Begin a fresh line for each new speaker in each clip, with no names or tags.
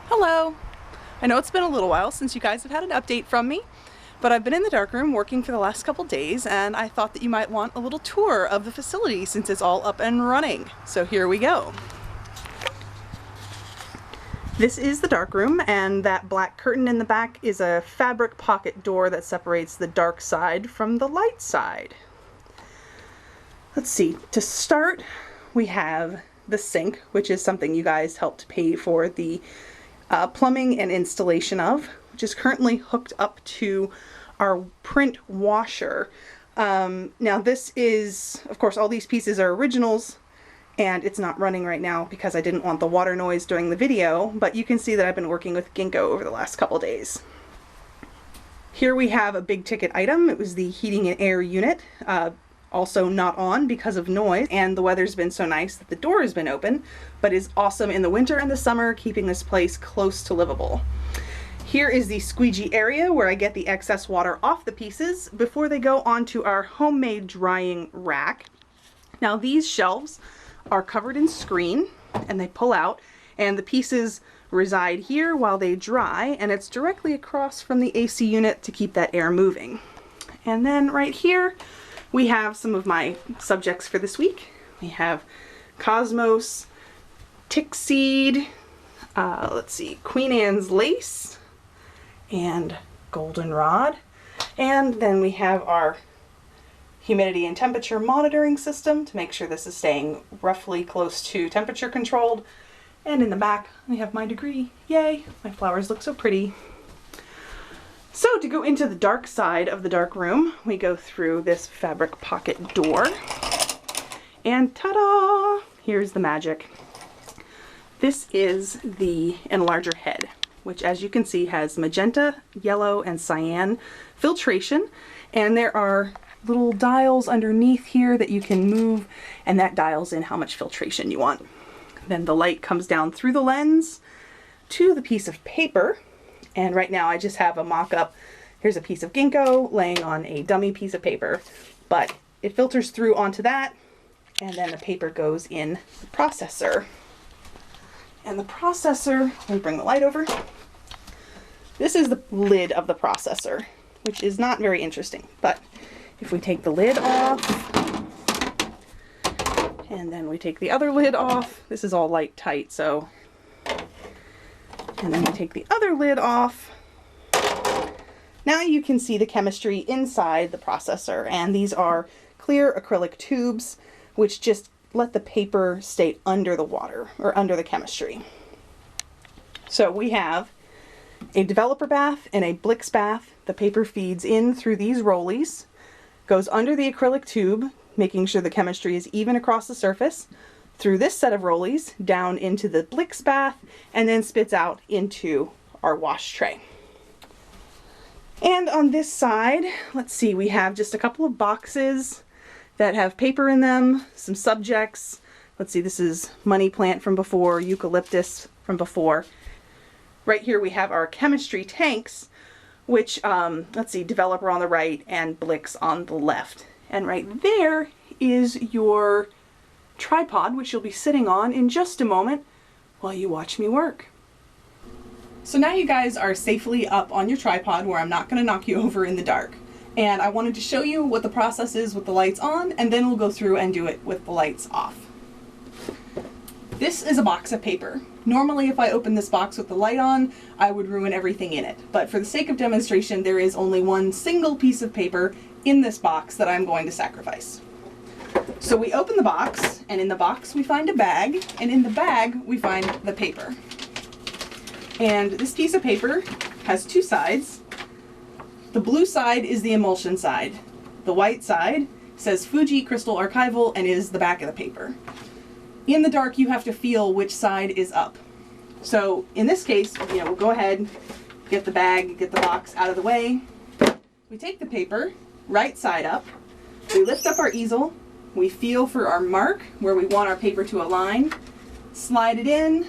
Hello! I know it's been a little while since you guys have had an update from me, but I've been in the darkroom working for the last couple days and I thought that you might want a little tour of the facility since it's all up and running. So here we go. This is the darkroom, and that black curtain in the back is a fabric pocket door that separates the dark side from the light side. Let's see, to start we have the sink, which is something you guys helped pay for the plumbing and installation of, which is currently hooked up to our print washer. Now this is, of course, all these pieces are originals and it's not running right now because I didn't want the water noise during the video, but you can see that I've been working with Ginkgo over the last couple days. Here we have a big ticket item. It was the heating and air unit, also not on because of noise, and the weather's been so nice that the door has been open, but is awesome in the winter and the summer, keeping this place close to livable. Here is the squeegee area where I get the excess water off the pieces before they go onto our homemade drying rack. Now these shelves are covered in screen and they pull out, and the pieces reside here while they dry, and it's directly across from the AC unit to keep that air moving. And then right here we have some of my subjects for this week. We have Cosmos, Tick Seed, let's see, Queen Anne's Lace, and Goldenrod. And then we have our humidity and temperature monitoring system to make sure this is staying roughly close to temperature controlled. And in the back we have my degree. Yay! My flowers look so pretty. So to go into the dark side of the dark room, we go through this fabric pocket door. And ta-da! Here's the magic. This is the enlarger head, which as you can see has magenta, yellow, and cyan filtration. And there are little dials underneath here that you can move, and that dials in how much filtration you want. Then the light comes down through the lens to the piece of paper, and right now I just have a mock-up. Here's a piece of Ginkgo laying on a dummy piece of paper, but it filters through onto that, and then the paper goes in the processor. And the processor, let me bring the light over. This is the lid of the processor, which is not very interesting, but if we take the lid off, and then we take the other lid off, this is all light tight, so, and then we take the other lid off, now you can see the chemistry inside the processor, and these are clear acrylic tubes, which just let the paper stay under the water, or under the chemistry. So we have a developer bath and a Blix bath. The paper feeds in through these rollies, goes under the acrylic tube, making sure the chemistry is even across the surface, through this set of rollies, down into the Blix bath, and then spits out into our wash tray. And on this side, let's see, we have just a couple of boxes that have paper in them, some subjects. Let's see, this is money plant from before, eucalyptus from before. Right here we have our chemistry tanks, which, let's see, developer on the right and Blix on the left. And right there is your tripod, which you'll be sitting on in just a moment while you watch me work. So now you guys are safely up on your tripod where I'm not going to knock you over in the dark. And I wanted to show you what the process is with the lights on, and then we'll go through and do it with the lights off. This is a box of paper. Normally if I open this box with the light on, I would ruin everything in it. But for the sake of demonstration, there is only one single piece of paper in this box that I'm going to sacrifice. So we open the box, and in the box we find a bag, and in the bag we find the paper. And this piece of paper has two sides. The blue side is the emulsion side. The white side says Fuji Crystal Archival and is the back of the paper. In the dark, you have to feel which side is up. So in this case, we'll go ahead, get the bag, get the box out of the way. We take the paper, right side up. We lift up our easel. We feel for our mark where we want our paper to align. Slide it in,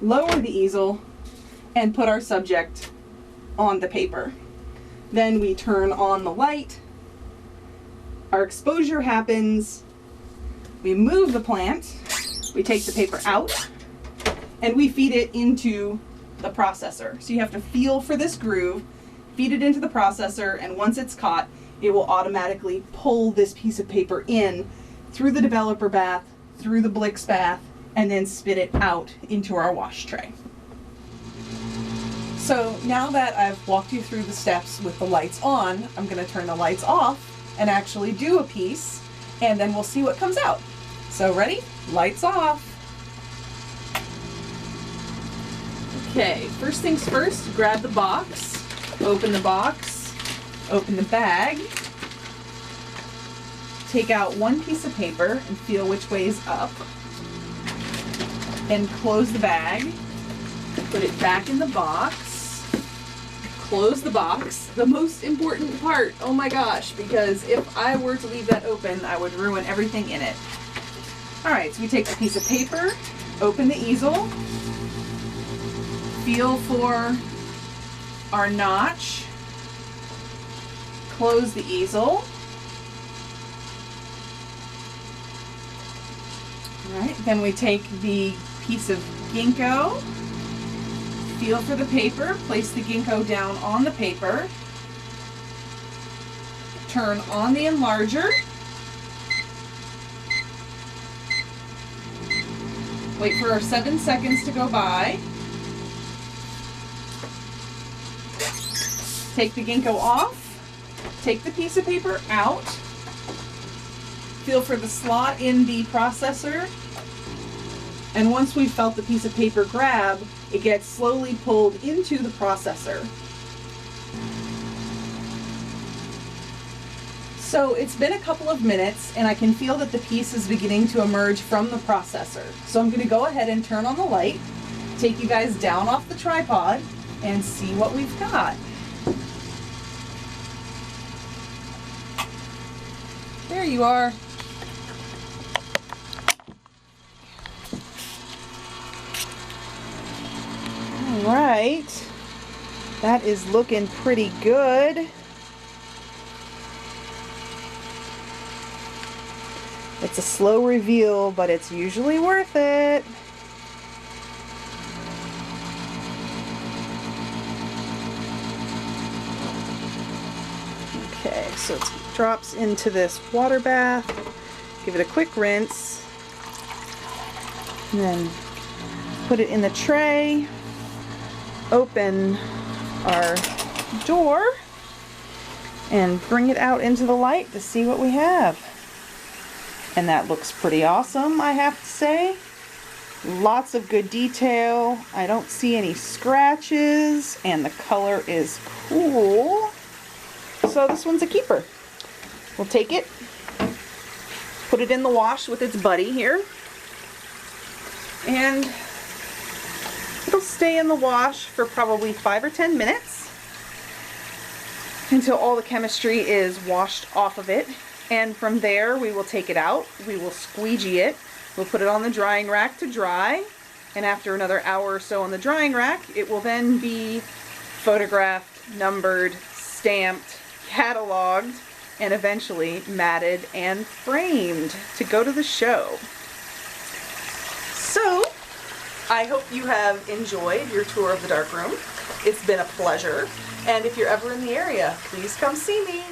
lower the easel, and put our subject on the paper. Then we turn on the light. Our exposure happens. We move the plant. We take the paper out, and we feed it into the processor. So you have to feel for this groove, feed it into the processor, and once it's caught, it will automatically pull this piece of paper in through the developer bath, through the Blix bath, and then spit it out into our wash tray. So now that I've walked you through the steps with the lights on, I'm going to turn the lights off and actually do a piece, and then we'll see what comes out. So ready? Lights off. Okay, first things first, grab the box, open the bag, take out one piece of paper and feel which way is up, and close the bag, put it back in the box, close the box, the most important part, oh my gosh, because if I were to leave that open, I would ruin everything in it. Alright, so we take a piece of paper, open the easel, feel for our notch, close the easel. Alright, then we take the piece of ginkgo, feel for the paper, place the ginkgo down on the paper, turn on the enlarger, wait for our 7 seconds to go by, take the ginkgo off, take the piece of paper out, feel for the slot in the processor, and once we've felt the piece of paper grab, it gets slowly pulled into the processor. So it's been a couple of minutes and I can feel that the piece is beginning to emerge from the processor. So I'm going to go ahead and turn on the light, take you guys down off the tripod, and see what we've got. There you are. All right, that is looking pretty good. It's a slow reveal, but it's usually worth it. Okay, so it drops into this water bath. Give it a quick rinse. And then put it in the tray. Open our door and bring it out into the light to see what we have. And that looks pretty awesome, I have to say. Lots of good detail. I don't see any scratches, and the color is cool. So this one's a keeper. We'll take it, put it in the wash with its buddy here, and it'll stay in the wash for probably 5 or 10 minutes until all the chemistry is washed off of it. And from there we will take it out, we will squeegee it, we'll put it on the drying rack to dry, and after another hour or so on the drying rack, it will then be photographed, numbered, stamped, cataloged, and eventually matted and framed to go to the show. So, I hope you have enjoyed your tour of the darkroom. It's been a pleasure, and if you're ever in the area, please come see me.